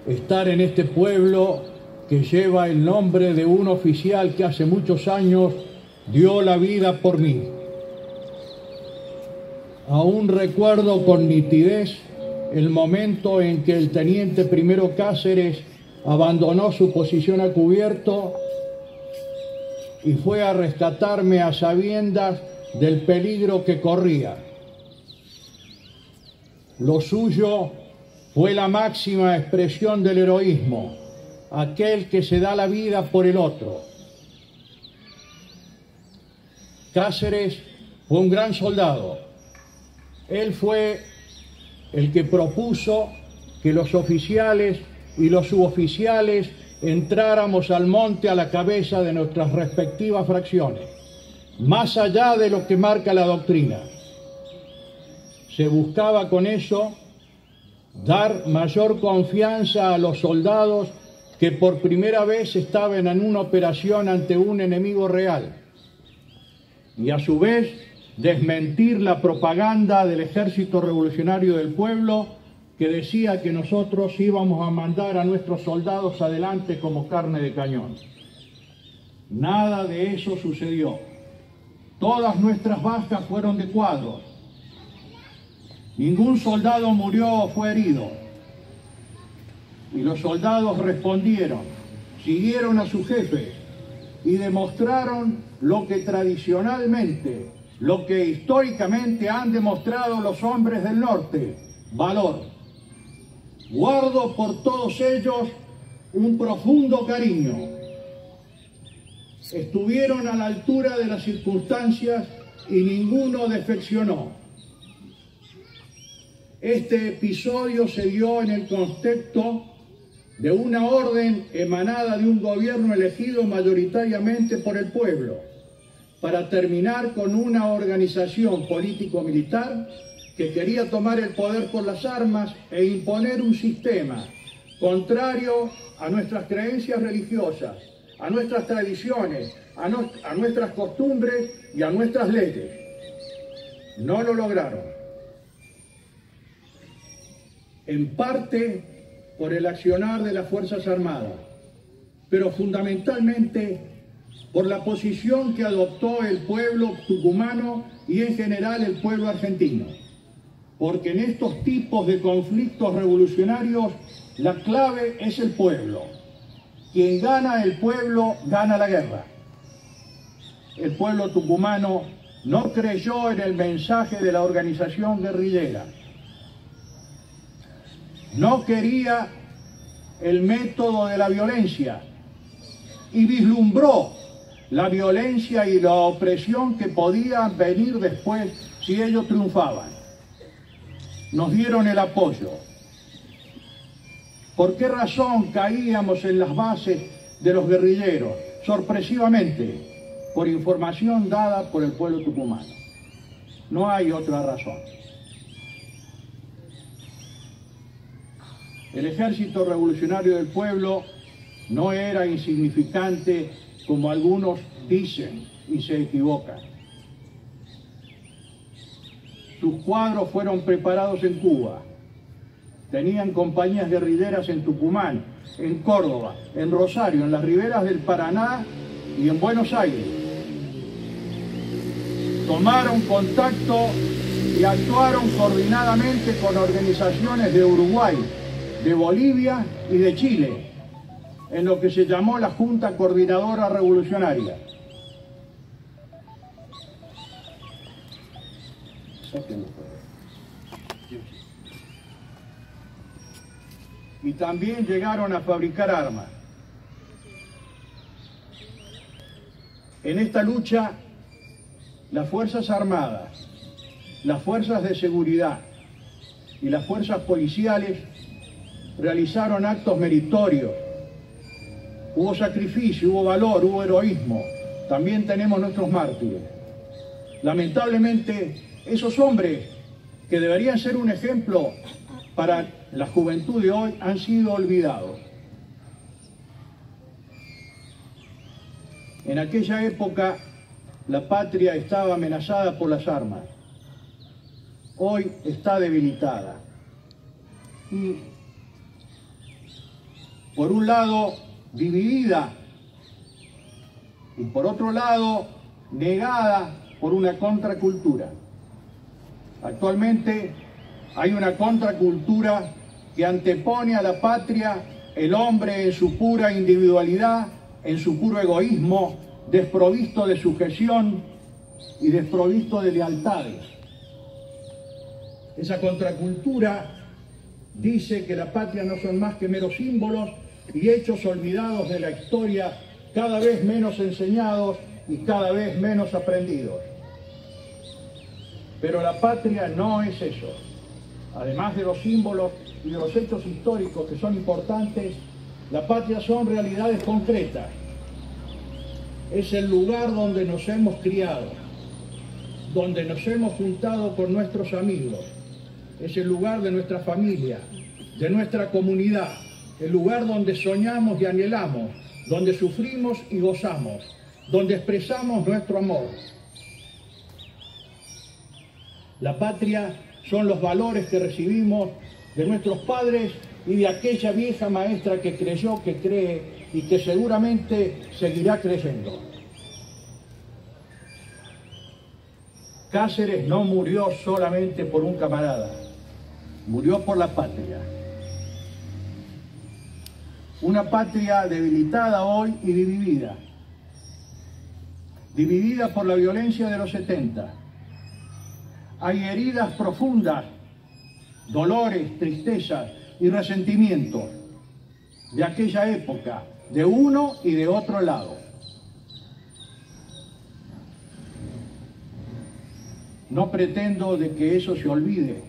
estar en este pueblo que lleva el nombre de un oficial que hace muchos años dio la vida por mí. Aún recuerdo con nitidez el momento en que el teniente primero Cáceres abandonó su posición a cubierto y fue a rescatarme a sabiendas del peligro que corría. Lo suyo fue la máxima expresión del heroísmo, aquel que se da la vida por el otro. Cáceres fue un gran soldado. Él fue el que propuso que los oficiales y los suboficiales entráramos al monte a la cabeza de nuestras respectivas fracciones, más allá de lo que marca la doctrina. Se buscaba con eso dar mayor confianza a los soldados que por primera vez estaban en una operación ante un enemigo real y a su vez desmentir la propaganda del Ejército Revolucionario del Pueblo que decía que nosotros íbamos a mandar a nuestros soldados adelante como carne de cañón. Nada de eso sucedió. Todas nuestras bajas fueron de cuadros. Ningún soldado murió o fue herido. Y los soldados respondieron, siguieron a su jefe y demostraron lo que tradicionalmente, lo que históricamente han demostrado los hombres del norte, valor. Guardo por todos ellos un profundo cariño. Estuvieron a la altura de las circunstancias y ninguno defeccionó. Este episodio se dio en el contexto de una orden emanada de un gobierno elegido mayoritariamente por el pueblo para terminar con una organización político-militar que quería tomar el poder por las armas e imponer un sistema contrario a nuestras creencias religiosas, a nuestras tradiciones, a nuestras costumbres y a nuestras leyes. No lo lograron. En parte por el accionar de las Fuerzas Armadas, pero fundamentalmente por la posición que adoptó el pueblo tucumano y en general el pueblo argentino. Porque en estos tipos de conflictos revolucionarios la clave es el pueblo. Quien gana el pueblo, gana la guerra. El pueblo tucumano no creyó en el mensaje de la organización guerrillera. No quería el método de la violencia y vislumbró la violencia y la opresión que podía venir después si ellos triunfaban. Nos dieron el apoyo. ¿Por qué razón caíamos en las bases de los guerrilleros? Sorpresivamente, por información dada por el pueblo tucumano. No hay otra razón. El Ejército Revolucionario del Pueblo no era insignificante como algunos dicen y se equivocan. Sus cuadros fueron preparados en Cuba. Tenían compañías guerrilleras en Tucumán, en Córdoba, en Rosario, en las riberas del Paraná y en Buenos Aires. Tomaron contacto y actuaron coordinadamente con organizaciones de Uruguay, de Bolivia y de Chile, en lo que se llamó la Junta Coordinadora Revolucionaria. Y también llegaron a fabricar armas. En esta lucha, las Fuerzas Armadas, las Fuerzas de Seguridad y las Fuerzas Policiales realizaron actos meritorios. Hubo sacrificio, hubo valor, hubo heroísmo. También tenemos nuestros mártires. Lamentablemente, esos hombres que deberían ser un ejemplo para la juventud de hoy han sido olvidados. En aquella época, la patria estaba amenazada por las armas. Hoy está debilitada. Y por un lado dividida y por otro lado negada por una contracultura. Actualmente hay una contracultura que antepone a la patria el hombre en su pura individualidad, en su puro egoísmo, desprovisto de sujeción y desprovisto de lealtades. Esa contracultura dice que la patria no son más que meros símbolos y hechos olvidados de la historia, cada vez menos enseñados y cada vez menos aprendidos. Pero la patria no es eso. Además de los símbolos y de los hechos históricos que son importantes, la patria son realidades concretas. Es el lugar donde nos hemos criado, donde nos hemos juntado con nuestros amigos. Es el lugar de nuestra familia, de nuestra comunidad, el lugar donde soñamos y anhelamos, donde sufrimos y gozamos, donde expresamos nuestro amor. La patria son los valores que recibimos de nuestros padres y de aquella vieja maestra que creyó, que cree y que seguramente seguirá creyendo. Cáceres no murió solamente por un camarada, murió por la patria. Una patria debilitada hoy y dividida. Dividida por la violencia de los 70. Hay heridas profundas, dolores, tristezas y resentimientos de aquella época, de uno y de otro lado. No pretendo de que eso se olvide,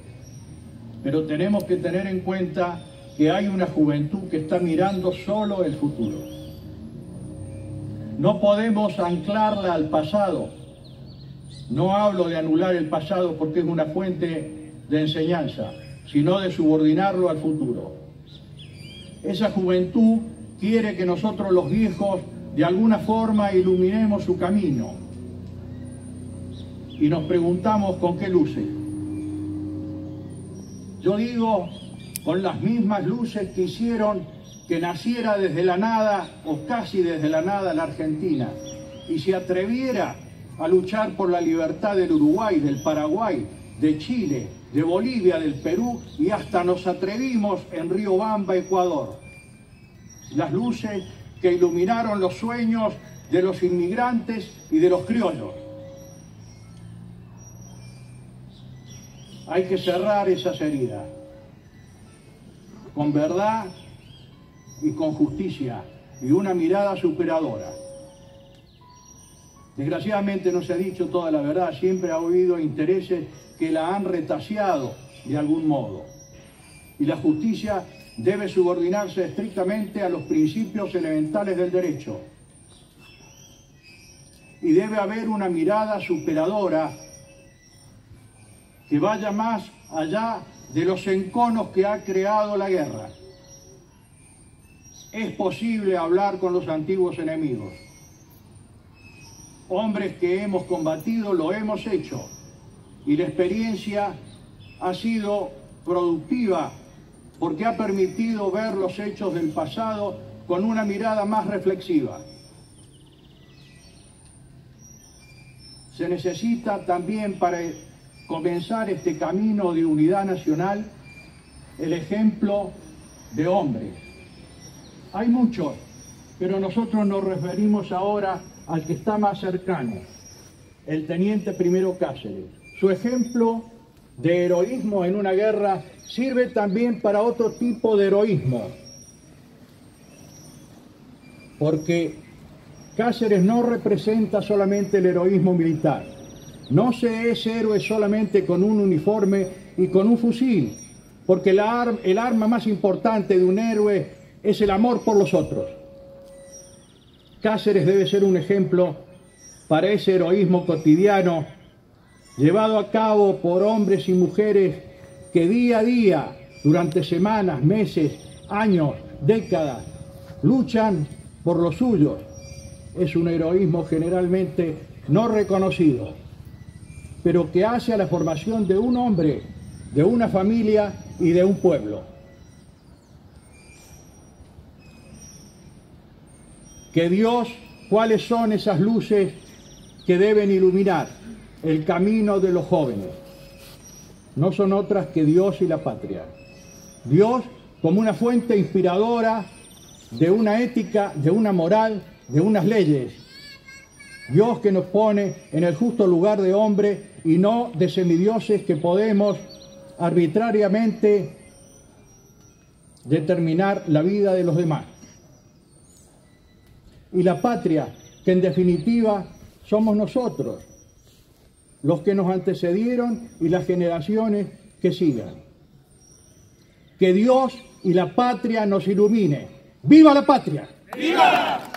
pero tenemos que tener en cuenta que hay una juventud que está mirando solo el futuro. No podemos anclarla al pasado. No hablo de anular el pasado porque es una fuente de enseñanza, sino de subordinarlo al futuro. Esa juventud quiere que nosotros los viejos de alguna forma iluminemos su camino. Y nos preguntamos con qué luces. Yo digo, con las mismas luces que hicieron que naciera desde la nada o casi desde la nada la Argentina y se atreviera a luchar por la libertad del Uruguay, del Paraguay, de Chile, de Bolivia, del Perú y hasta nos atrevimos en Riobamba, Ecuador. Las luces que iluminaron los sueños de los inmigrantes y de los criollos. Hay que cerrar esas heridas con verdad y con justicia y una mirada superadora. Desgraciadamente no se ha dicho toda la verdad, siempre ha habido intereses que la han retaseado de algún modo. Y la justicia debe subordinarse estrictamente a los principios elementales del derecho. Y debe haber una mirada superadora que vaya más allá de los enconos que ha creado la guerra. Es posible hablar con los antiguos enemigos. Hombres que hemos combatido lo hemos hecho y la experiencia ha sido productiva porque ha permitido ver los hechos del pasado con una mirada más reflexiva. Se necesita también para comenzar este camino de unidad nacional el ejemplo de hombres. Hay muchos, pero nosotros nos referimos ahora al que está más cercano, el teniente primero Cáceres. Su ejemplo de heroísmo en una guerra sirve también para otro tipo de heroísmo, porque Cáceres no representa solamente el heroísmo militar. No se es héroe solamente con un uniforme y con un fusil, porque el arma más importante de un héroe es el amor por los otros. Cáceres debe ser un ejemplo para ese heroísmo cotidiano llevado a cabo por hombres y mujeres que día a día, durante semanas, meses, años, décadas, luchan por los suyos. Es un heroísmo generalmente no reconocido, pero que hace a la formación de un hombre, de una familia y de un pueblo. que Dios, cuáles son esas luces que deben iluminar el camino de los jóvenes. No son otras que Dios y la patria. Dios como una fuente inspiradora de una ética, de una moral, de unas leyes. Dios que nos pone en el justo lugar de hombre y no de semidioses que podemos arbitrariamente determinar la vida de los demás. Y la patria, que en definitiva somos nosotros, los que nos antecedieron y las generaciones que sigan. Que Dios y la patria nos ilumine. ¡Viva la patria! ¡Viva!